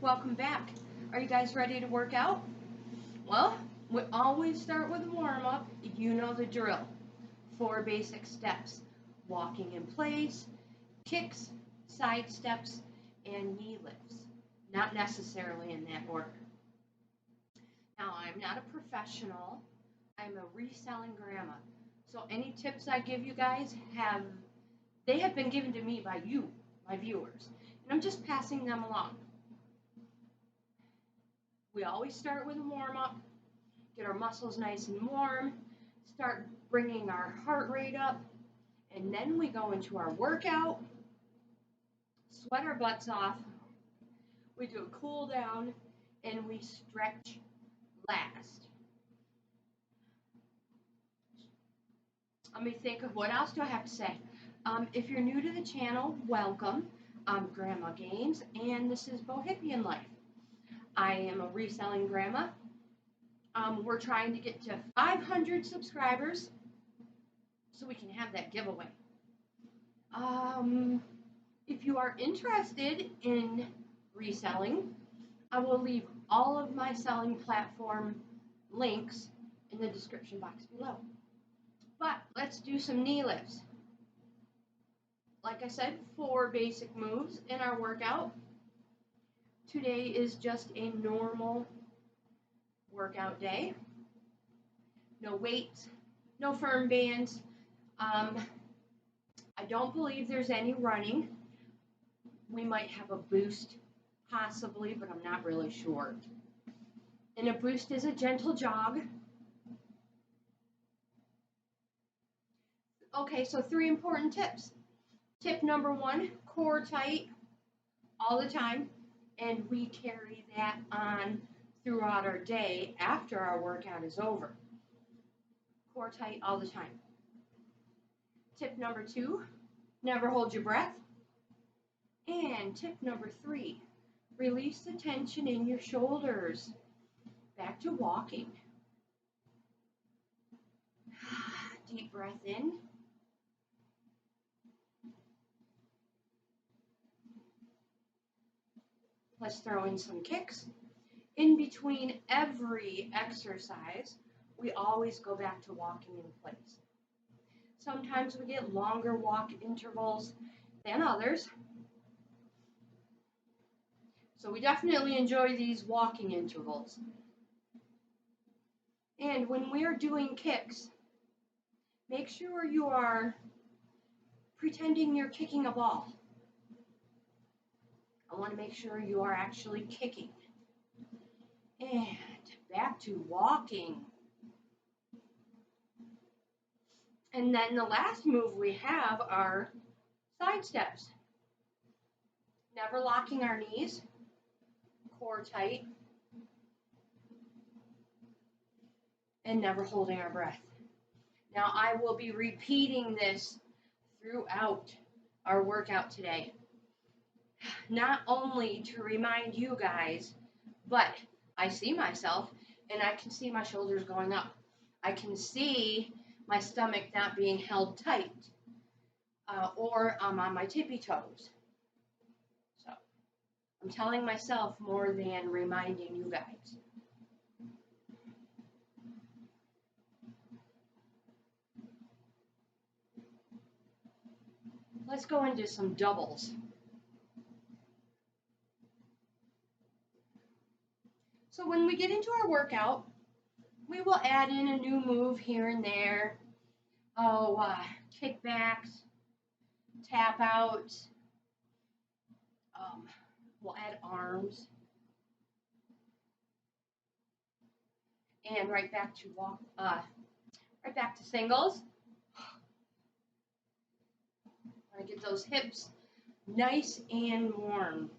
Welcome back. Are you guys ready to work out? Well, we always start with a warm-up. You know the drill. 4 basic steps. Walking in place, kicks, side steps, and knee lifts. Not necessarily in that order. Now, I'm not a professional. I'm a reselling grandma. So any tips I give you guys have been given to me by you, my viewers. And I'm just passing them along. We always start with a warm-up, get our muscles nice and warm, start bringing our heart rate up, and then we go into our workout, sweat our butts off, we do a cool down, and we stretch last. Let me think of what else do I have to say. If you're new to the channel, welcome. I'm Grandma GAINZ, and this is Bohippianlife. I am a reselling grandma. We're trying to get to 500 subscribers so we can have that giveaway. If you are interested in reselling, I will leave all of my selling platform links in the description box below. But let's do some knee lifts. Like I said, 4 basic moves in our workout. Today is just a normal workout day. No weights, no firm bands. I don't believe there's any running. We might have a boost, possibly, but I'm not really sure. And a boost is a gentle jog. Okay, so 3 important tips. Tip number 1, core tight all the time. And we carry that on throughout our day after our workout is over. Core tight all the time. Tip number 2, never hold your breath. And tip number 3, release the tension in your shoulders. Back to walking. Deep breath in. Let's throw in some kicks. In between every exercise, we always go back to walking in place. Sometimes we get longer walk intervals than others. So we definitely enjoy these walking intervals. And when we are doing kicks, make sure you are pretending you're kicking a ball. I want to make sure you are actually kicking. And back to walking. And then the last move we have are side steps. Never locking our knees, core tight, and never holding our breath. Now I will be repeating this throughout our workout today. Not only to remind you guys, but I see myself and I can see my shoulders going up. I can see my stomach not being held tight, or I'm on my tippy toes. So I'm telling myself more than reminding you guys. Let's go into some doubles. So when we get into our workout, we will add in a new move here and there. Kickbacks, tap outs. We'll add arms. And right back to singles. Want to get those hips nice and warm.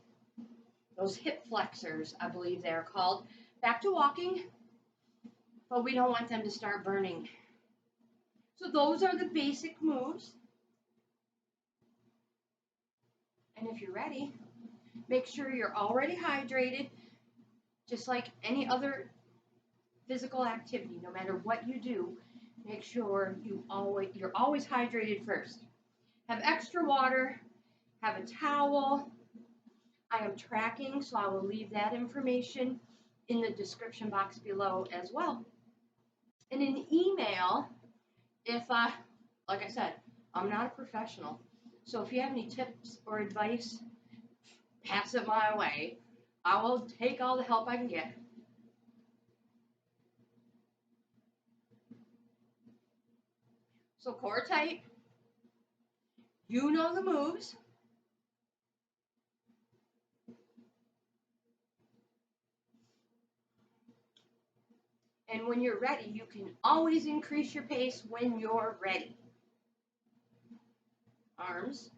Those hip flexors, I believe they're called. Back to walking, but we don't want them to start burning. So those are the basic moves. And if you're ready, make sure you're already hydrated, just like any other physical activity. No matter what you do, make sure you're always hydrated first. Have extra water, have a towel. I am tracking, so I will leave that information in the description box below as well. And an email, if like I said, I'm not a professional. So if you have any tips or advice, pass it my way. I will take all the help I can get. So core tight. You know the moves. And when you're ready, you can always increase your pace when you're ready. Arms.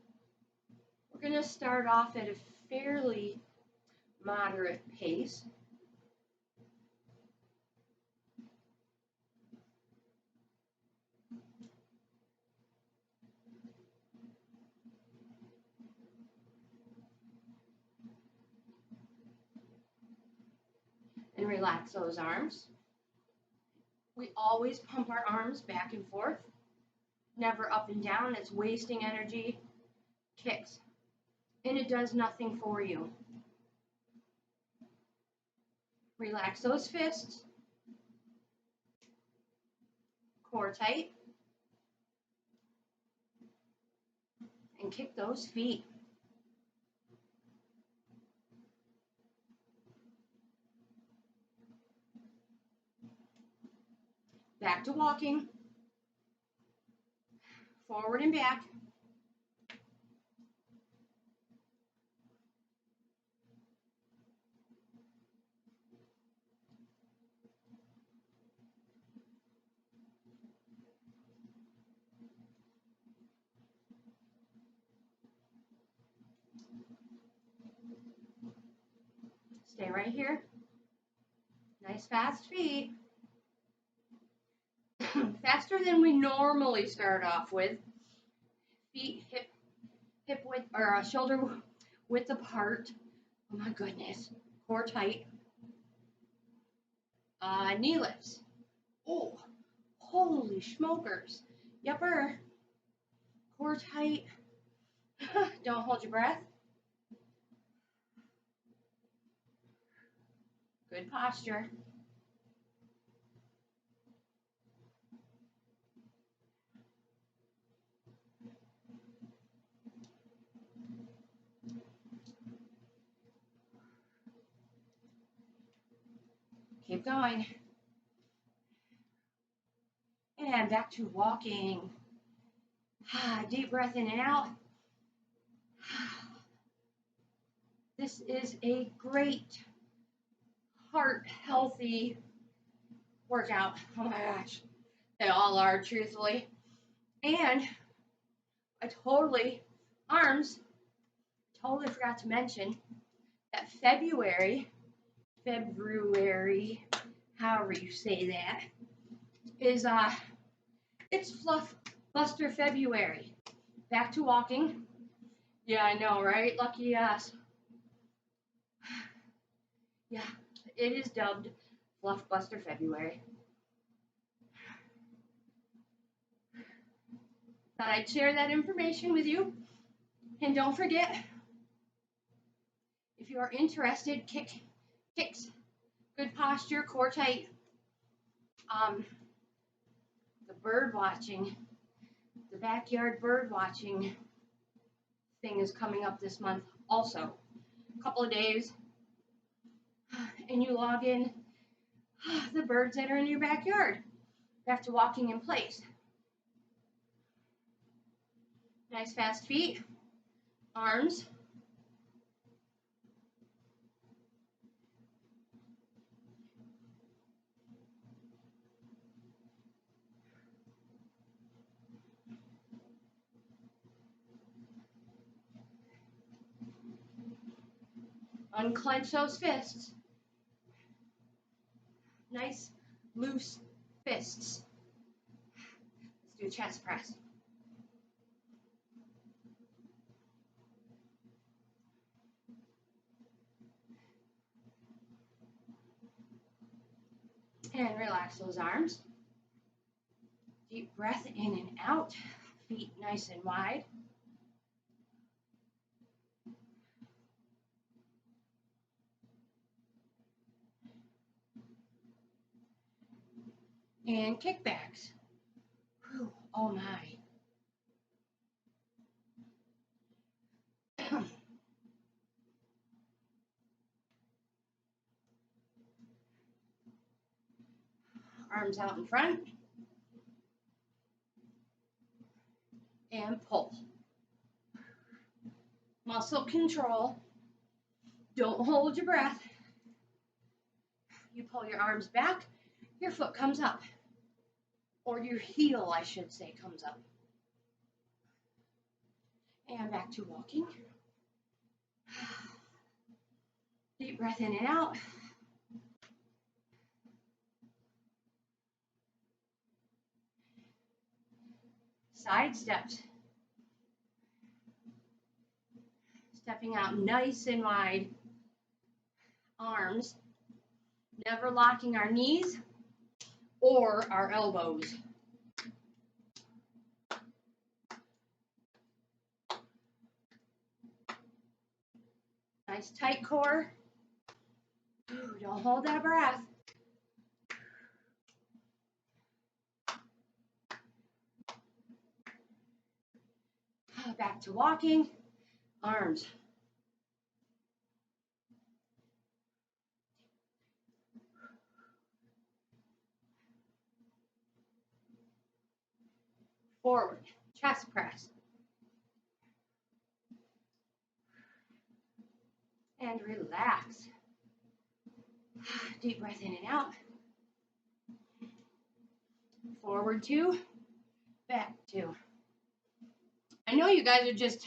We're going to start off at a fairly moderate pace. And relax those arms. We always pump our arms back and forth, never up and down. It's wasting energy. Kicks. And it does nothing for you. Relax those fists. Core tight. And kick those feet. Back to walking. Forward and back. Stay right here. Nice fast feet. Faster than we normally start off with. Feet hip width or shoulder width apart. Oh my goodness. Core tight. Knee lifts. Oh, holy smokers. Yupper. Core tight. Don't hold your breath. Good posture. Keep going. And back to walking. Deep breath in and out. This is a great heart healthy workout. Oh my gosh. They all are, truthfully. And I totally forgot to mention that February, however you say that, is it's Fluff Buster February. Back to walking. Yeah, I know, right? Lucky us. Yeah, it is dubbed Fluff Buster February. Thought I'd share that information with you. And don't forget, if you are interested, kicks, good posture, core tight. The bird watching, the backyard bird watching thing is coming up this month also. A couple of days, and you log in the birds that are in your backyard. Back to walking in place. Nice fast feet, arms. Unclench those fists. Nice, loose fists. Let's do a chest press. And relax those arms. Deep breath in and out. Feet nice and wide. and kickbacks. Whew, oh my. Arms out in front and pull. Muscle control. Don't hold your breath. You pull your arms back, your foot comes up. Or your heel, I should say, comes up. And back to walking. Deep breath in and out. Side steps. Stepping out nice and wide. Arms. Never locking our knees or our elbows. Nice tight core. Ooh, don't hold that breath. Back to walking. Arms. Forward. Chest press. And relax. Deep breath in and out. Forward 2. Back 2. I know you guys are just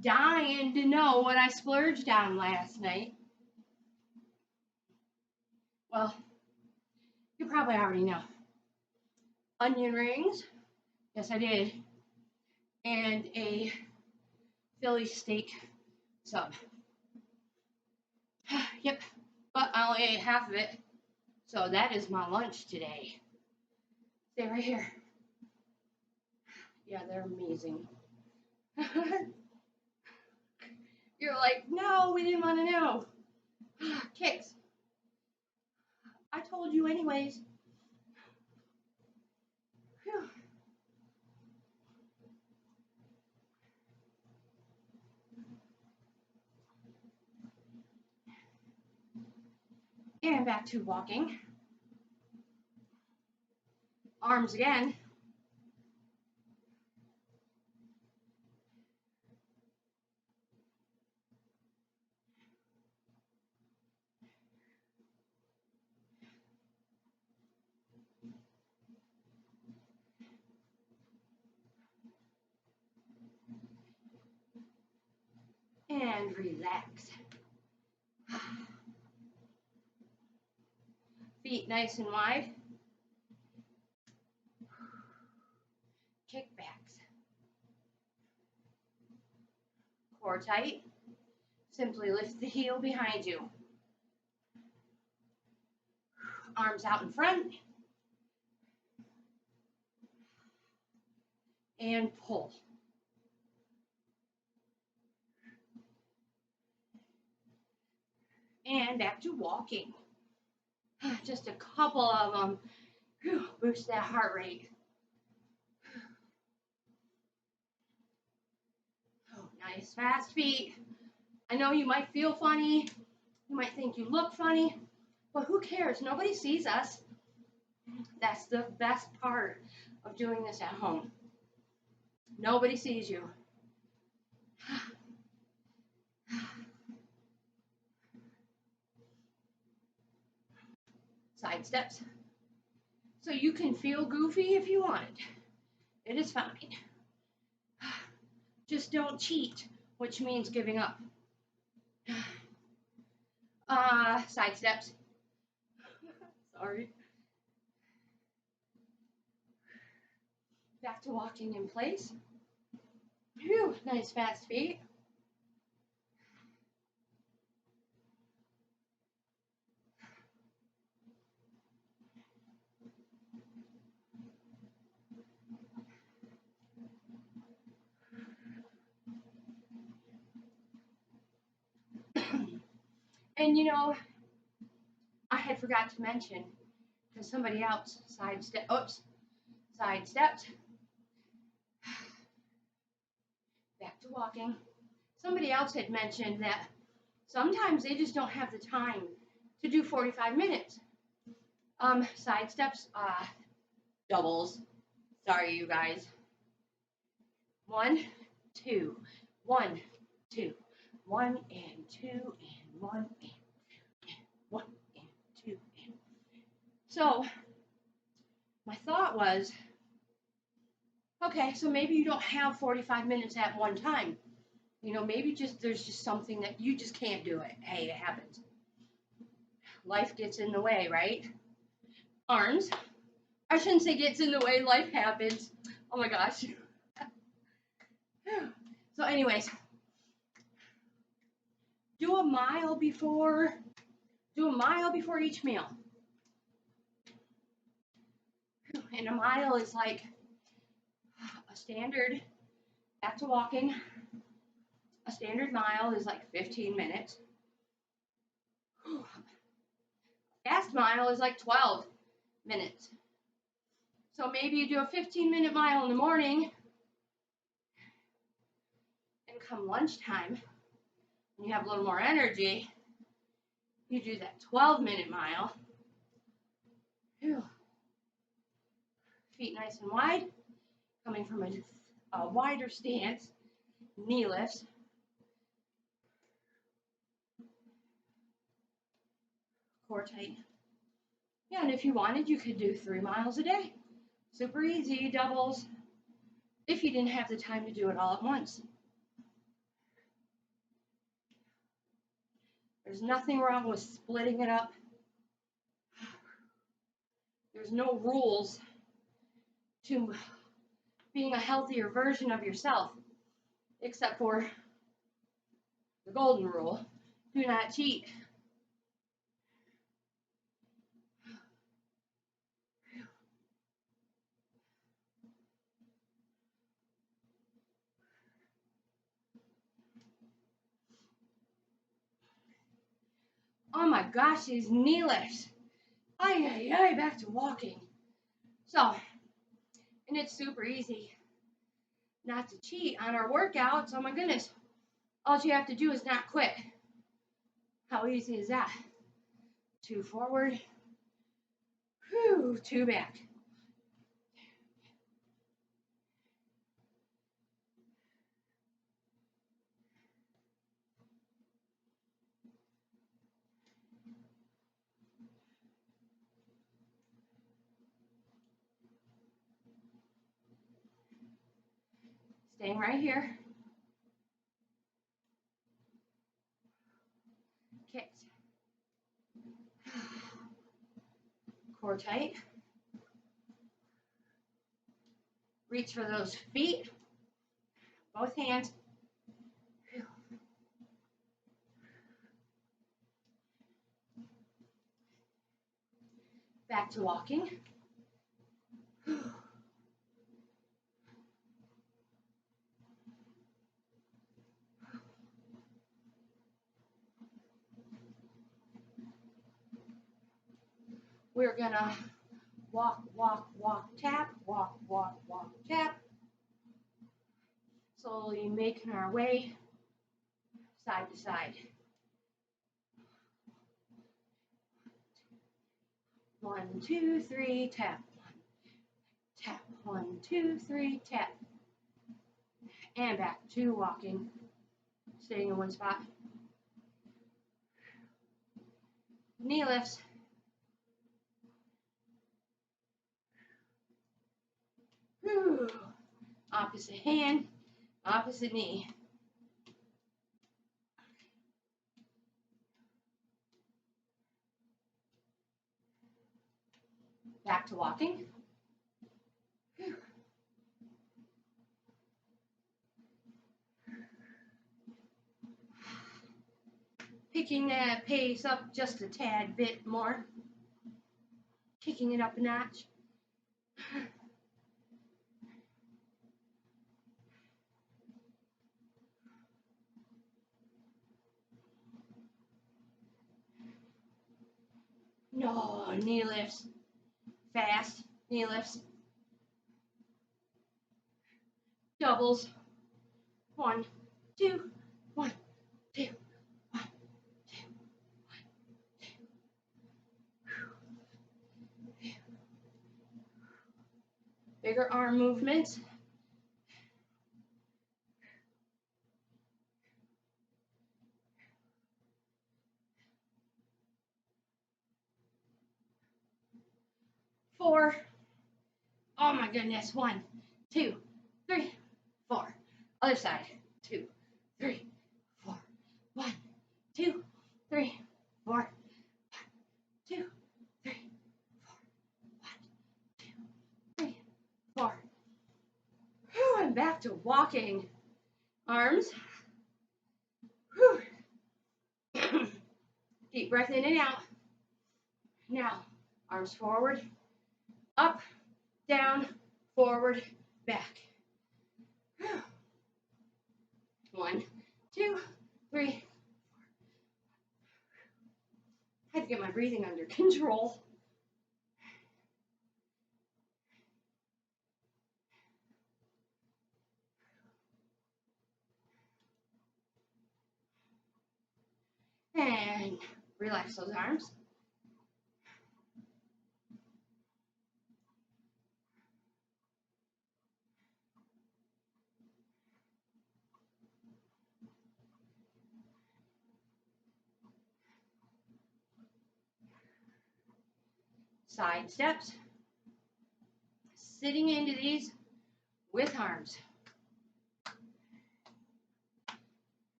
dying to know what I splurged on last night. Well, you probably already know. Onion rings. Yes, I did. And a Philly steak sub. Yep, but I only ate half of it. So that is my lunch today. Stay right here. Yeah, they're amazing. You're like, no, we didn't want to know. Kicks. I told you anyways. Whew. And back to walking. Arms again. And relax. Feet nice and wide. Kickbacks. Core tight. Simply lift the heel behind you. Arms out in front. And pull. And back to walking. Just a couple of them. Boost that heart rate. Oh, nice fast feet. I know you might feel funny. You might think you look funny. But who cares? Nobody sees us. That's the best part of doing this at home. Nobody sees you. Side steps. So you can feel goofy if you want. It is fine. Just don't cheat, which means giving up. Side steps. Sorry. Back to walking in place. Phew, nice fast feet. And you know, I had forgot to mention, because somebody else sidestepped. Back to walking. Somebody else had mentioned that sometimes they just don't have the time to do 45 minutes. Side steps, doubles. Sorry, you guys. 1, 2, 1, 2, 1 and 2 and 1 and 1 and 2 and. So my thought was, okay, so maybe you don't have 45 minutes at one time. You know, maybe there's just something that you just can't do it. Hey, it happens. Life gets in the way, right? Arms. I shouldn't say gets in the way, life happens. Oh my gosh. So anyways, do a mile before each meal. And a mile is like a standard, back to walking, a standard mile is like 15 minutes. Fast mile is like 12 minutes. So maybe you do a 15-minute mile in the morning, and come lunchtime, when you have a little more energy, you do that 12-minute mile. Whew. Feet nice and wide, coming from a wider stance, knee lifts. Core tight. Yeah, and if you wanted, you could do 3 miles a day. Super easy, doubles, if you didn't have the time to do it all at once. There's nothing wrong with splitting it up. There's no rules to being a healthier version of yourself, except for the golden rule: do not cheat. Oh my gosh, these knee lifts. Ay, back to walking. So, and it's super easy not to cheat on our workouts. Oh my goodness. All you have to do is not quit. How easy is that? 2 forward, 2 back. Staying right here. Kicks. Core tight. Reach for those feet. Both hands. Back to walking. We're gonna walk, tap, walk, tap. Slowly making our way side to side. 1, 2, 3, tap. 1, tap. 1, 2, 3, tap. And back to walking. Staying in one spot. Knee lifts. Whew. Opposite hand, opposite knee. Back to walking. Whew. Picking that pace up just a tad bit more. Kicking it up a notch. No, knee lifts. Fast knee lifts. Doubles. 1, 2, 1, 2, 1, 2, 1, 2. Bigger arm movements. Four. Oh my goodness. 1, 2, 3, 4. Other side. 2, 3, 4. 1, 2, 3, 4. 1, 2, 3, 4. 1, 2, 3, 4. Whew, and back to walking. Arms. Whew. Deep breath in and out. Now, arms forward, up, down, forward, back. 1, 2, 3. I had to get my breathing under control. And relax those arms. Side steps. Sitting into these with arms.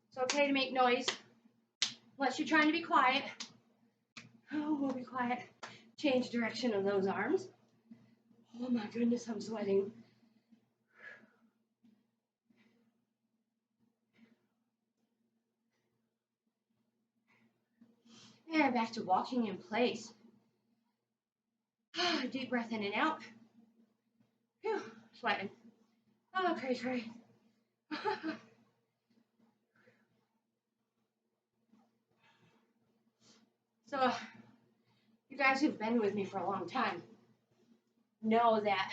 It's okay to make noise, unless you're trying to be quiet. Oh, we'll be quiet. Change direction of those arms. Oh my goodness, I'm sweating. And back to walking in place. Deep breath in and out. Whew, sweating. Oh, cray. So, you guys who've been with me for a long time know that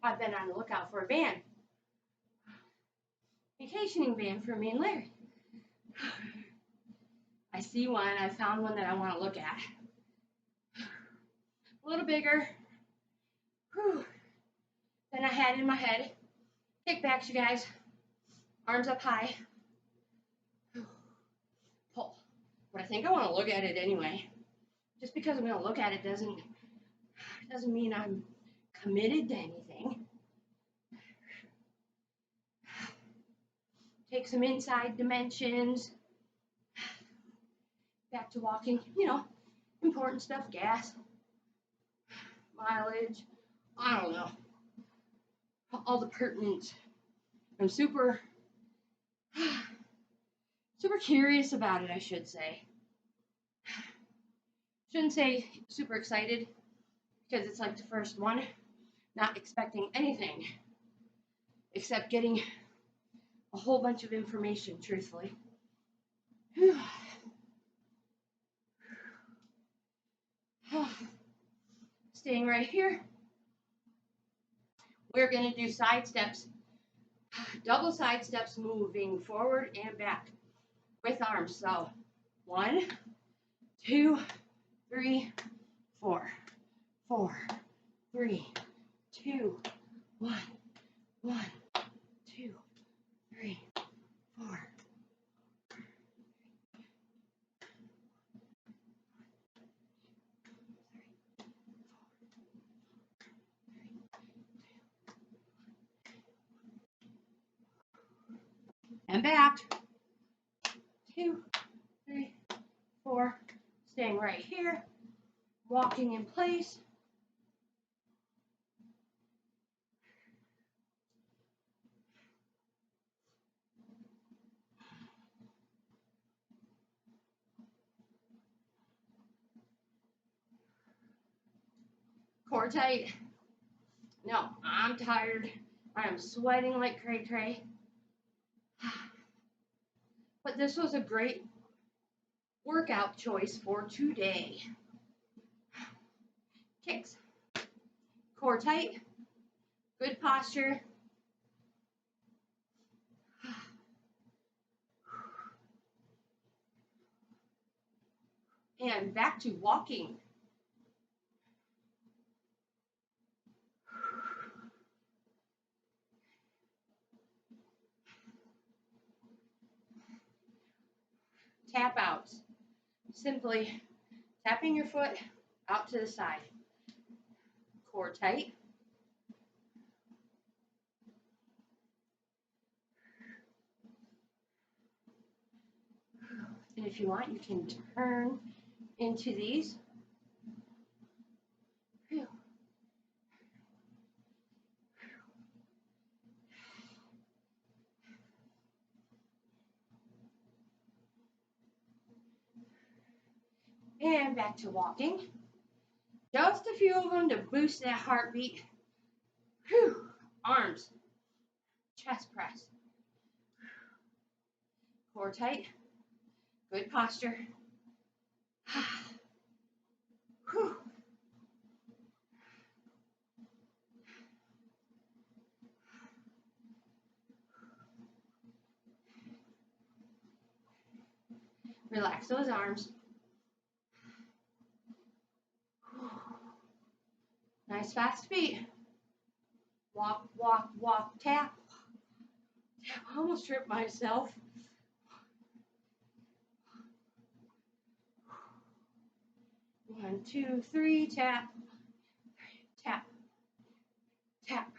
I've been on the lookout for a van. Vacationing van for me and Larry. I see one, I found one that I want to look at. A little bigger than I had in my head. Kickbacks, you guys. Arms up high. Pull. But I think I want to look at it anyway. Just because I'm going to look at it doesn't mean I'm committed to anything. Take some inside dimensions. Back to walking, important stuff, gas, mileage, I don't know, all the pertinent. I'm super curious about it, I should say. Shouldn't say super excited, because it's like the first one, not expecting anything except getting a whole bunch of information, truthfully. Staying right here. We're going to do side steps, double side steps, moving forward and back with arms. So 1, 2, 3, 4, 4, 3, 2, 1, 1, 2, 3, 4. And back. 2, 3, 4. Staying right here. Walking in place. Core tight. No, I'm tired. I am sweating like cray. But this was a great workout choice for today. Kicks. Core tight. Good posture. And back to walking. Tap outs. Simply tapping your foot out to the side. Core tight. And if you want, you can turn into these. And back to walking. Just a few of them to boost that heartbeat. Whew. Arms. Chest press. Core tight. Good posture. Whew. Relax those arms. Nice fast feet. Walk, walk, walk, tap. Tap. I almost tripped myself. One, two, three, tap. Tap. Tap.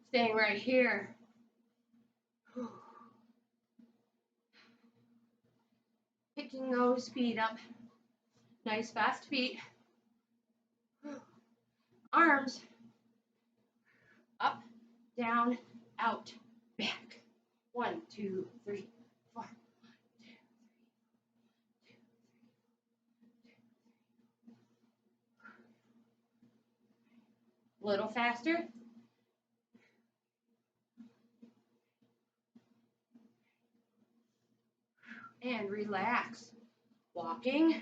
Staying right here. Picking those feet up. Nice fast feet. Arms. Up, down, out, back. 1, 2, 3, 4. 1, 2, 3, 2, 3. A little faster. And relax. Walking.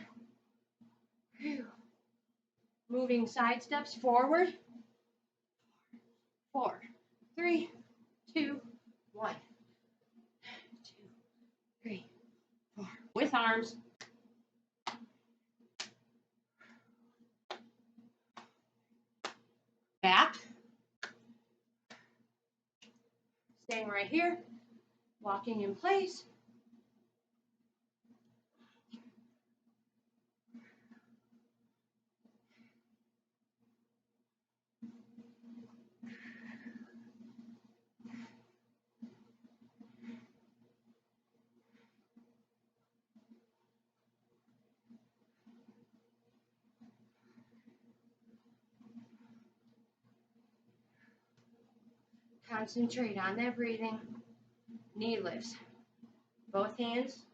Moving side steps forward. 4, 3, 2, 1. 2, 3, 4. With arms. Back. Staying right here. Walking in place. Concentrate on that breathing. Knee lifts. Both hands,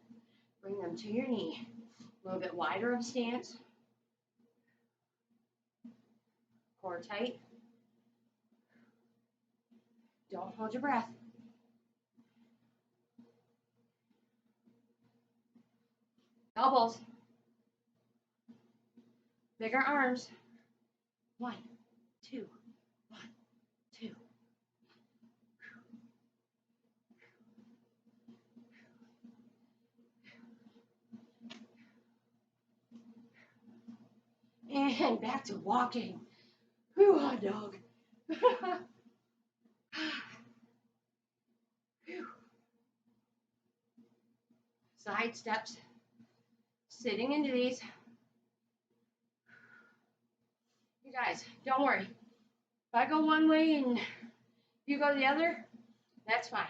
bring them to your knee. A little bit wider of stance. Core tight. Don't hold your breath. Elbows. Bigger arms. 1, 2, 1, 2. And back to walking. Whew, hot dog. Side steps. Sitting into these. You guys, don't worry. If I go one way and you go the other, that's fine.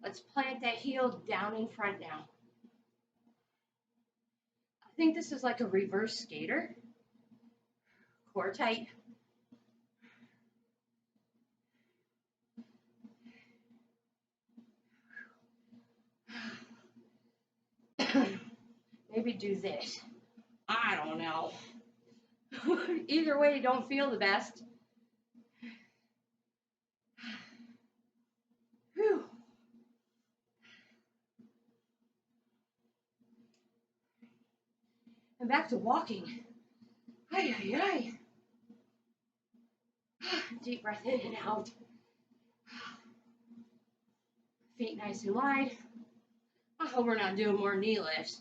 Let's plant that heel down in front now. I think this is like a reverse skater. Core tight. maybe do this. I don't know. Either way, don't feel the best. Whew. And back to walking. Ay, ay, ay. Deep breath in and out. Feet nice and wide. I hope we're not doing more knee lifts.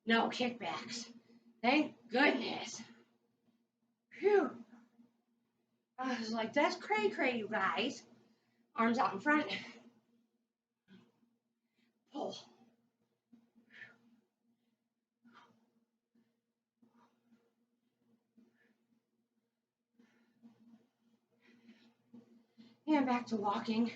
No kickbacks. Thank goodness. Phew. I was like, that's cray-cray, you guys. Arms out in front. Pull. And back to walking.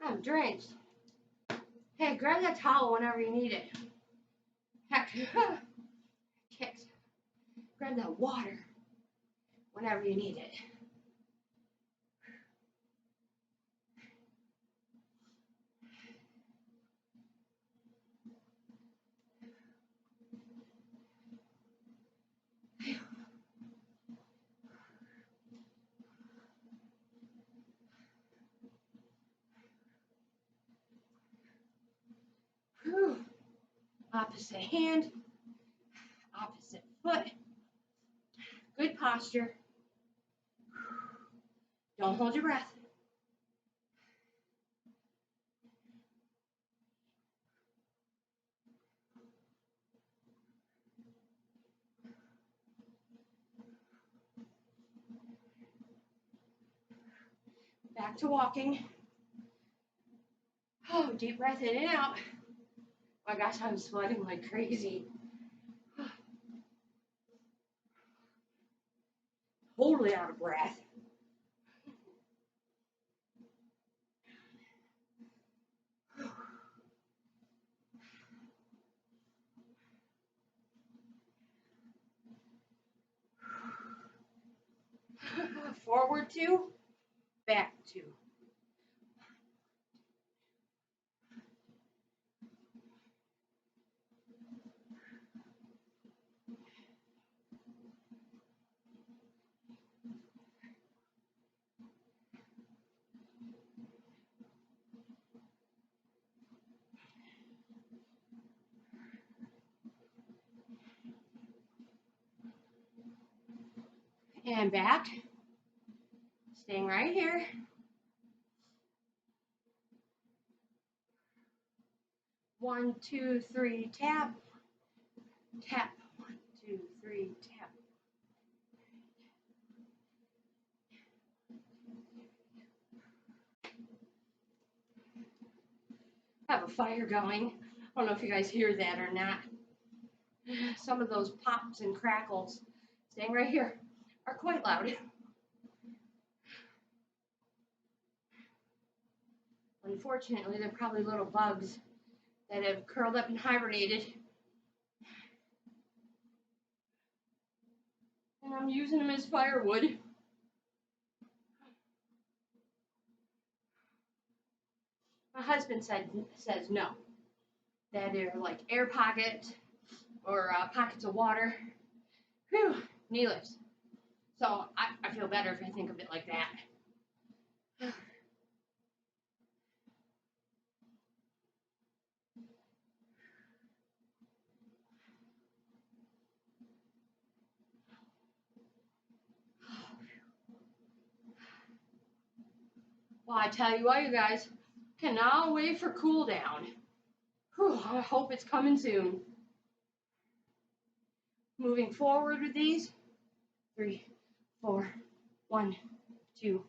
I'm drenched. Hey, grab that towel whenever you need it. Heck, kicks. Grab that water whenever you need it. Whew. Opposite hand, opposite foot. Good posture. Don't hold your breath. Back to walking. Oh, deep breath in and out. Oh my gosh, I'm sweating like crazy. Totally out of breath. Forward 2, back 2. And back. Staying right here. One, two, three, tap. Tap. 1, 2, 3, tap. I have a fire going. I don't know if you guys hear that or not. Some of those pops and crackles, staying right here, are quite loud. Unfortunately, they're probably little bugs that have curled up and hibernated. And I'm using them as firewood. My husband says no, that they're like air pockets or pockets of water. Whew, knee lifts. So I feel better if I think of it like that. Well, I tell you what, you guys, cannot wait for cool down. Whew, I hope it's coming soon. Moving forward with these. 3, 4, 1, 2,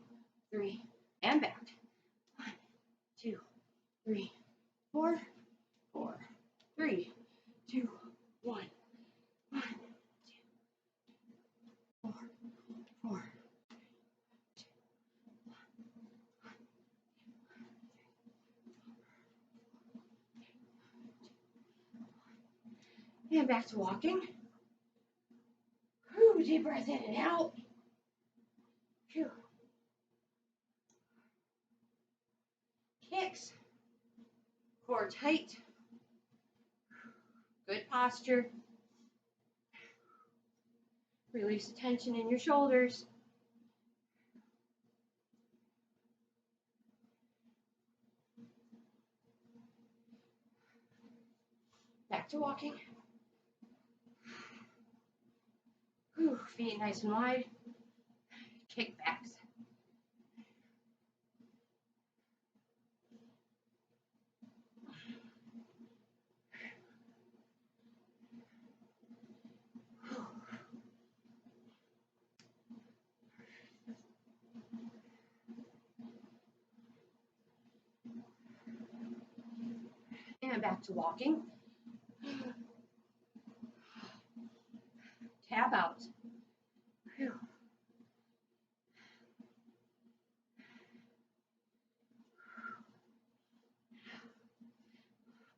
3, and back. 1, 2, 3, 4, 4, 3, 2, 1, 1, 2, 4, 4. And back to walking. Whew, deep breath in and out. kicks, core tight, good posture. Release the tension in your shoulders. Back to walking. Whew, feet nice and wide. Kickbacks. And back to walking. Tap out. Whew.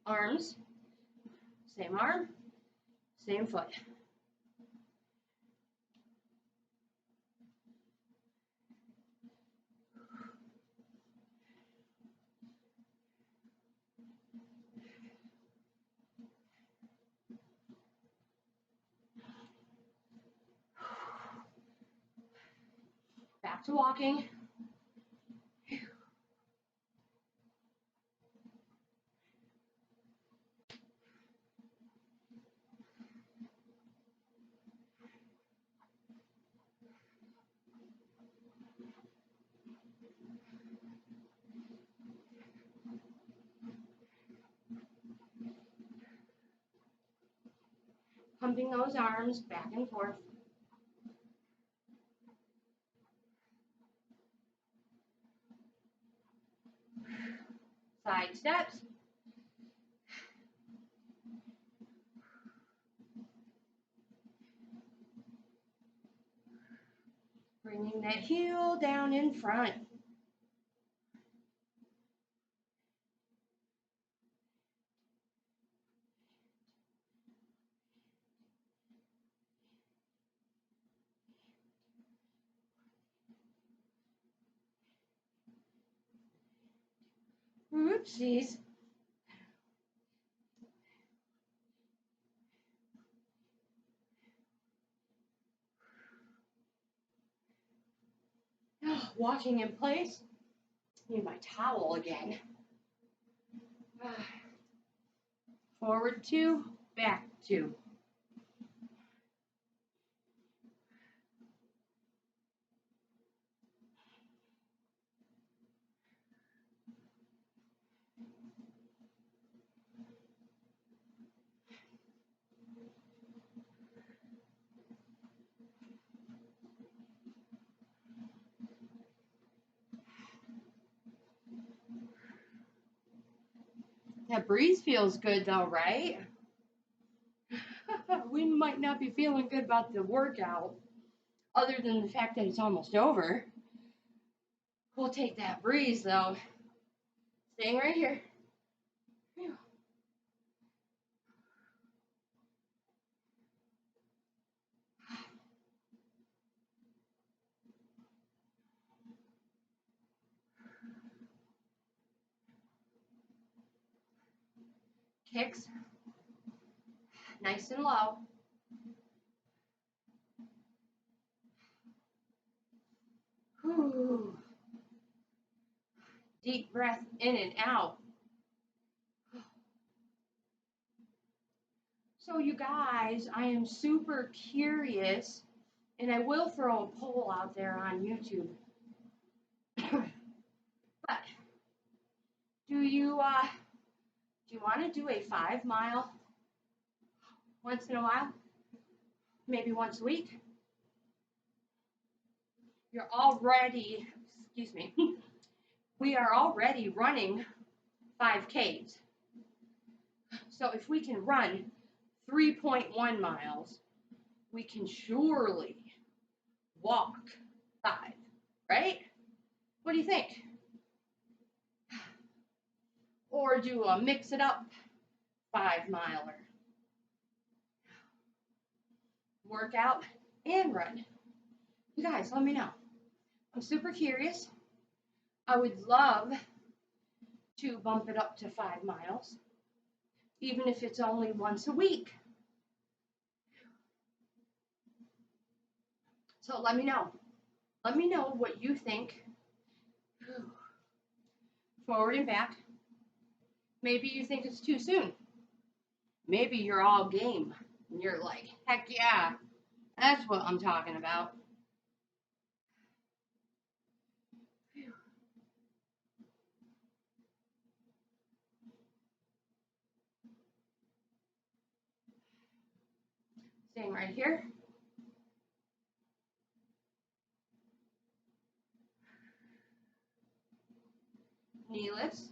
Arms, same arm, same foot. Back to walking. Pumping those arms back and forth. Side steps. Bringing that heel down in front. Oopsies. Walking in place. Need my towel again. Forward 2, back 2. That breeze feels good though, right? We might not be feeling good about the workout, other than the fact that it's almost over. We'll take that breeze though. Staying right here. Whew. Kicks. Nice and low. Whew. Deep breath in and out. So you guys, I am super curious, and I will throw a poll out there on YouTube. But do you want to do a 5-mile once in a while? Maybe once a week? You're already, excuse me, we are already running 5Ks. So if we can run 3.1 miles, we can surely walk 5, right? What do you think? Or do a mix it up 5-miler. Work out and run. You guys, let me know. I'm super curious. I would love to bump it up to 5 miles, even if it's only once a week. So let me know. Let me know what you think. Forward and back. Maybe you think it's too soon. Maybe you're all game. And you're like, heck yeah, that's what I'm talking about. Staying right here. Knee lifts.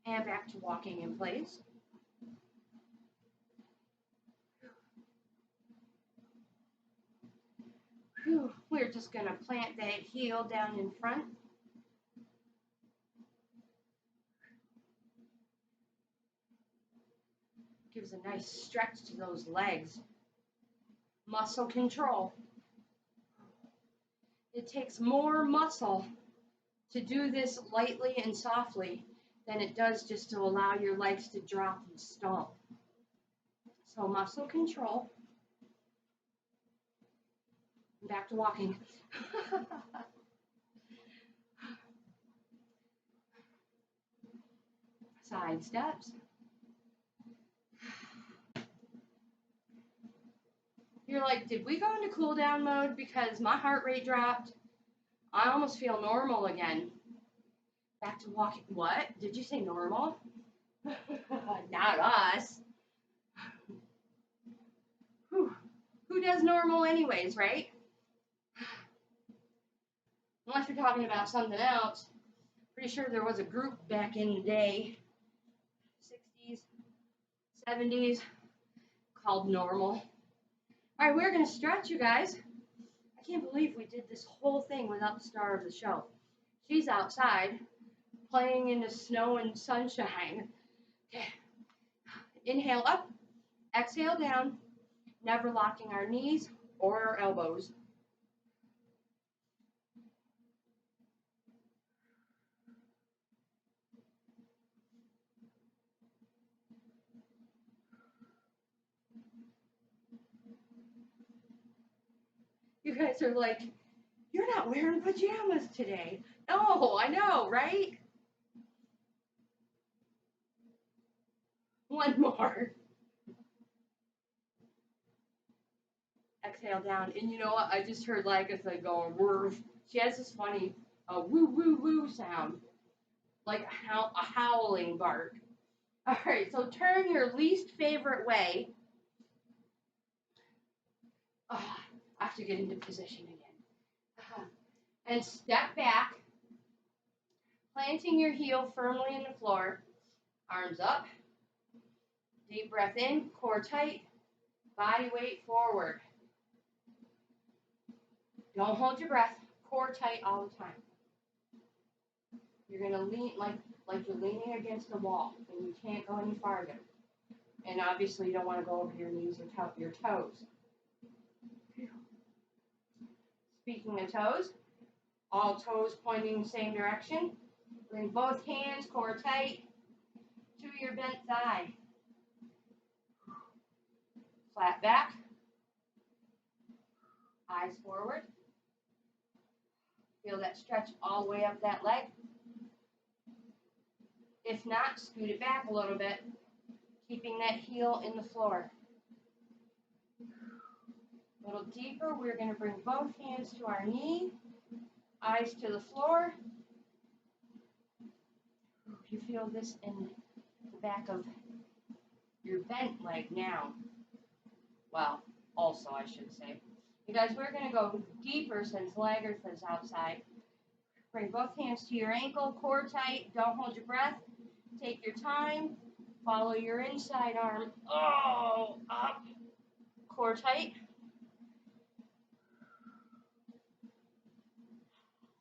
And back to walking in place. Whew. We're just going to plant that heel down in front. Gives a nice stretch to those legs. Muscle control. It takes more muscle to do this lightly and softly than it does just to allow your legs to drop and stomp. So muscle control. Back to walking. Side steps. You're like, did we go into cool down mode because my heart rate dropped? I almost feel normal again. Back to walking. What? Did you say normal? Not us. Whew. Who does normal anyways, right? Unless you're talking about something else. Pretty sure there was a group back in the day, 60s, 70s, called Normal. All right, we're going to stretch, you guys. I can't believe we did this whole thing without the star of the show. She's outside playing in the snow and sunshine. Okay. Inhale up, exhale down, never locking our knees or our elbows. You guys are like, you're not wearing pajamas today. No, I know, right? One more. Exhale down. And you know what? I just heard Lagatha going, woof. She has this funny woo, woo, woo sound. Like a howling bark. All right, so turn your least favorite way. I have to get into position again. And step back, planting your heel firmly in the floor. Arms up. Deep breath in, core tight, body weight forward. Don't hold your breath, core tight all the time. You're going to lean like you're leaning against a wall, and you can't go any farther. And obviously you don't want to go over your knees or your toes. Speaking of toes, all toes pointing the same direction. Bring both hands, core tight, to your bent thigh. Flat back, eyes forward. Feel that stretch all the way up that leg. If not, scoot it back a little bit, keeping that heel in the floor. A little deeper, we're going to bring both hands to our knee, eyes to the floor. You feel this in the back of your bent leg now. Well, also I should say. You guys, we're going to go deeper since Lagartha's outside. Bring both hands to your ankle, core tight, don't hold your breath. Take your time, follow your inside arm. Oh, up, core tight.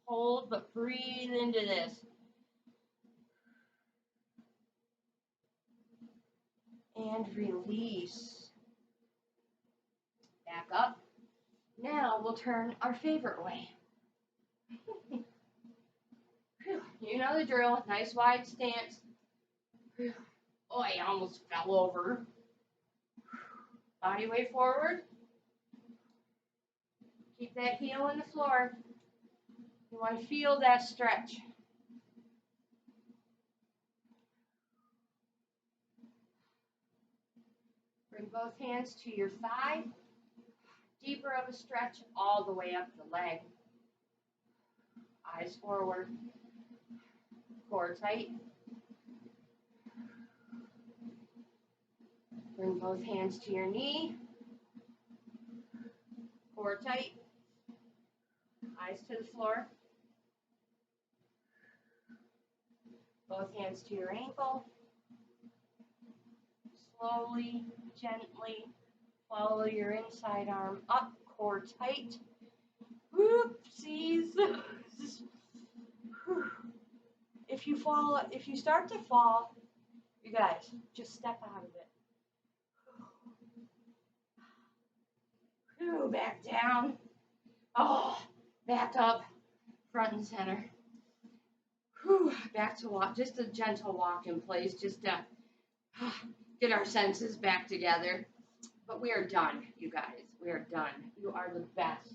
Hold, but breathe into this. and release. Back up. Now we'll turn our favorite way. You know the drill. Nice wide stance. Oh, I almost fell over. Body weight forward. Keep that heel in the floor. You want to feel that stretch. Bring both hands to your thigh. Deeper of a stretch all the way up the leg. Eyes forward. Core tight. Bring both hands to your knee. Core tight. Eyes to the floor. Both hands to your ankle. Slowly, gently follow your inside arm up, core tight. Whoopsies. If you start to fall, you guys, just step out of it. Back down. Oh, back up, front and center. Back to walk, just a gentle walk in place, just to get our senses back together. But we are done, you guys. We are done. You are the best.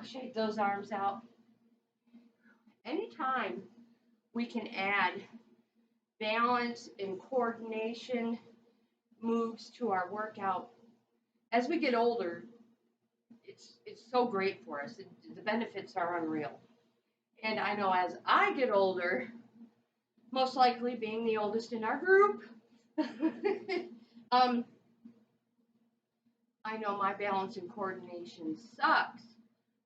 Shake those arms out. Anytime we can add balance and coordination moves to our workout, as we get older, it's so great for us. The benefits are unreal. And I know as I get older, most likely being the oldest in our group, I know my balance and coordination sucks.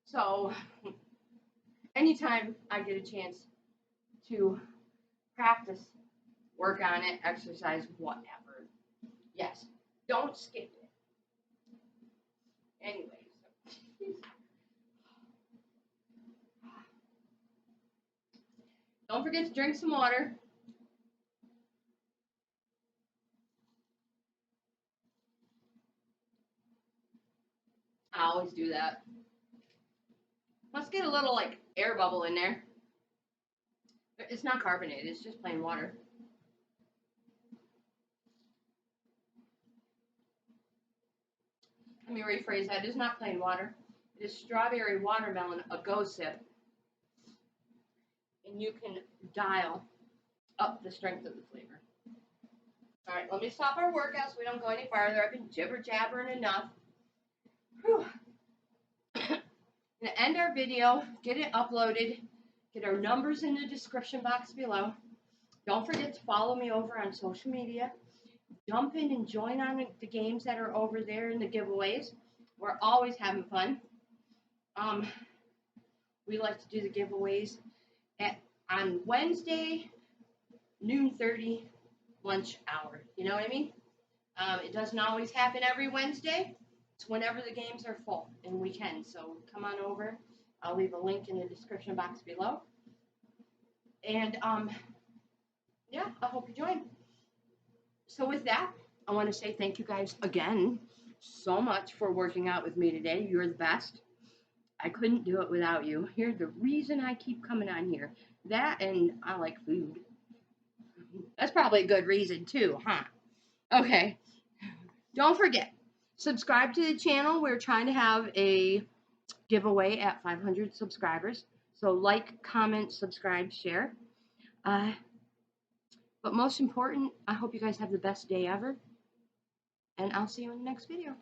So anytime I get a chance to practice, work on it, exercise, whatever, yes, don't skip it. Anyways. Don't forget to drink some water. I always do that. Let's get a little like air bubble in there. It's not carbonated, it's just plain water. Let me rephrase that. It is not plain water. It is strawberry watermelon, a go sip. And you can dial up the strength of the flavor. All right, let me stop our workout so we don't go any farther. I've been jibber-jabbering enough. Whew. I'm going to end our video, get it uploaded, get our numbers in the description box below. Don't forget to follow me over on social media. Jump in and join on the games that are over there in the giveaways. We're always having fun. We like to do the giveaways on Wednesday, noon 30, lunch hour. You know what I mean? It doesn't always happen every Wednesday. It's whenever the games are full and weekends. So come on over. I'll leave a link in the description box below. And yeah, I hope you join. So with that, I want to say thank you guys again so much for working out with me today. You're the best. I couldn't do it without you. Here's the reason I keep coming on here. That and I like food. That's probably a good reason too, huh? Okay. Don't forget, subscribe to the channel. We're trying to have a giveaway at 500 subscribers. So like, comment, subscribe, share. But most important, I hope you guys have the best day ever. And I'll see you in the next video.